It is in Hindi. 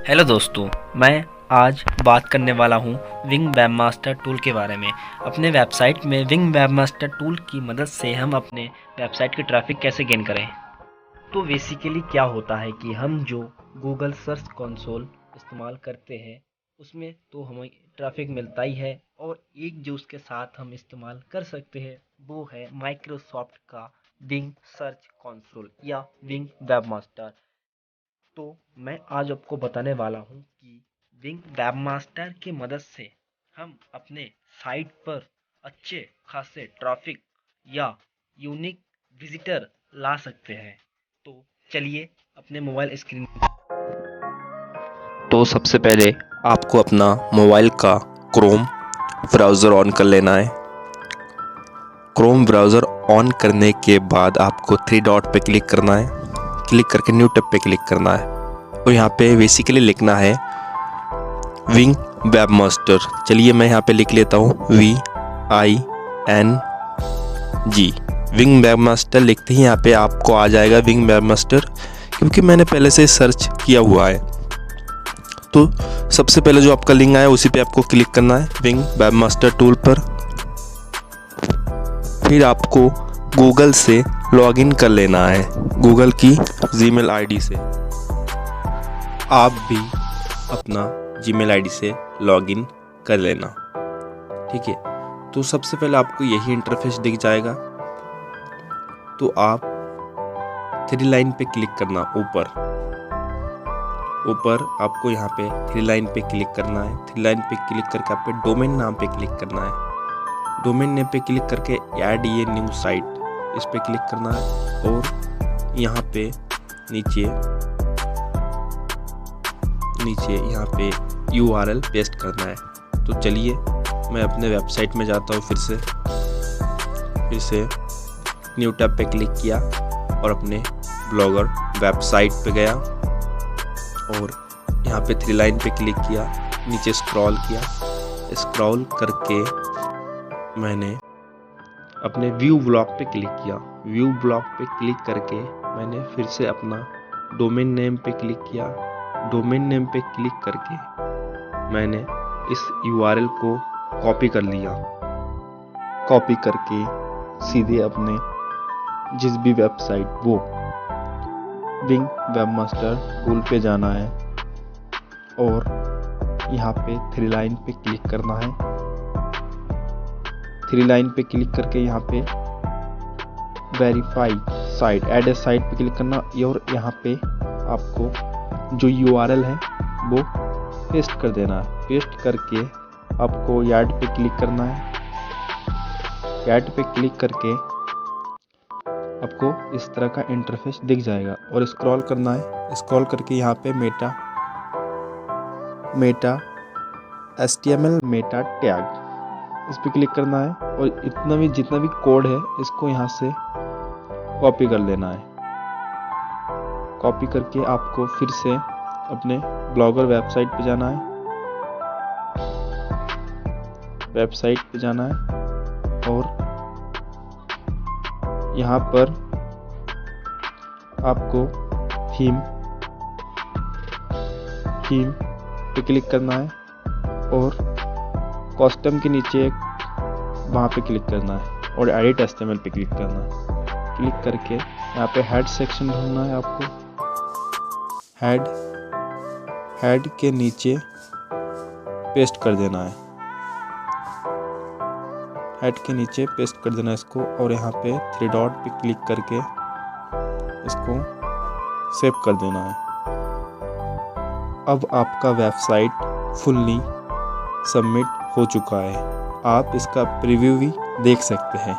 हेलो दोस्तों, मैं आज बात करने वाला हूँ विंग वेबमास्टर टूल के बारे में। अपने वेबसाइट में विंग वेबमास्टर टूल की मदद से हम अपने वेबसाइट की ट्रैफिक कैसे गेन करें। तो बेसिकली क्या होता है कि हम जो गूगल सर्च कंसोल इस्तेमाल करते हैं उसमें तो हमें ट्रैफिक मिलता ही है, और एक जो उसके साथ हम इस्तेमाल कर सकते हैं वो है माइक्रोसॉफ्ट का विंग सर्च कंसोल या विंग वेबमास्टर। तो मैं आज आपको बताने वाला हूँ कि विंग वेबमास्टर की मदद से हम अपने साइट पर अच्छे खासे ट्रैफिक या यूनिक विजिटर ला सकते हैं। तो चलिए अपने मोबाइल स्क्रीन। तो सबसे पहले आपको अपना मोबाइल का क्रोम ब्राउज़र ऑन कर लेना है। क्रोम ब्राउज़र ऑन करने के बाद आपको थ्री डॉट पे क्लिक करना है। क्लिक करके न्यू टैब पे क्लिक करना है और यहाँ पे बेसिकली लिखना है विंग वेबमास्टर। चलिए मैं यहाँ पे लिख लेता हूँ VING। विंग वेबमास्टर लिखते ही यहाँ पे आपको आ जाएगा विंग वेबमास्टर, क्योंकि मैंने पहले से सर्च किया हुआ है। तो सबसे पहले जो आपका लिंक आया उसी पे आपको क्लिक करना है विंग वेबमास्टर टूल पर। फिर आपको गूगल से लॉगिन कर लेना है, गूगल की जीमेल आईडी से। आप भी अपना जीमेल आईडी से लॉगिन कर लेना, ठीक है। तो सबसे पहले आपको यही इंटरफेस दिख जाएगा। तो आप थ्री लाइन पे क्लिक करना, ऊपर आपको यहाँ पे थ्री लाइन पे क्लिक करना है। थ्री लाइन पे क्लिक करके आप पे डोमेन नाम पे क्लिक करना है। डोमेन नेम पे क्लिक करके ऐड ये न्यू साइट, इस पे क्लिक करना है और यहाँ पे नीचे यहाँ पे URL पेस्ट करना है। तो चलिए मैं अपने वेबसाइट में जाता हूँ। फिर से न्यू टैब पे क्लिक किया और अपने ब्लॉगर वेबसाइट पे गया और यहाँ पे थ्री लाइन पे क्लिक किया, नीचे स्क्रॉल किया। स्क्रॉल करके मैंने अपने व्यू ब्लॉग पे क्लिक किया। व्यू ब्लॉग पे क्लिक करके मैंने फिर से अपना डोमेन नेम पे क्लिक किया। डोमेन नेम पे क्लिक करके मैंने इस URL को कॉपी कर लिया। कॉपी करके सीधे अपने जिस भी वेबसाइट वो विंग वेबमास्टर टूल पे जाना है और यहाँ पे थ्री लाइन पे क्लिक करना है। थ्री लाइन पे क्लिक करके यहाँ पे verify site, add a site पे क्लिक करना और यहाँ पे आपको जो URL है वो पेस्ट कर देना है। पेस्ट करके आपको ऐड पे क्लिक करना है। ऐड पे क्लिक करके आपको इस तरह का इंटरफेस दिख जाएगा और स्क्रॉल करना है। स्क्रॉल करके यहाँ पे मेटा HTML मेटा टैग, इस पे क्लिक करना है और जितना भी कोड है इसको यहाँ से कॉपी कर लेना है। कॉपी करके आपको फिर से अपने ब्लॉगर वेबसाइट पे जाना है। और यहाँ पर आपको थीम पे क्लिक करना है और कस्टम के नीचे वहाँ पे क्लिक करना है और एडिट HTML पे क्लिक करना है। क्लिक करके यहाँ पे हेड सेक्शन ढूंढना है आपको। हेड के नीचे पेस्ट कर देना है। हेड के नीचे पेस्ट कर देना है इसको और यहाँ पे थ्री डॉट पे क्लिक करके इसको सेव कर देना है। अब आपका वेबसाइट फुल्ली सबमिट हो चुका है। आप इसका प्रीव्यू भी देख सकते हैं।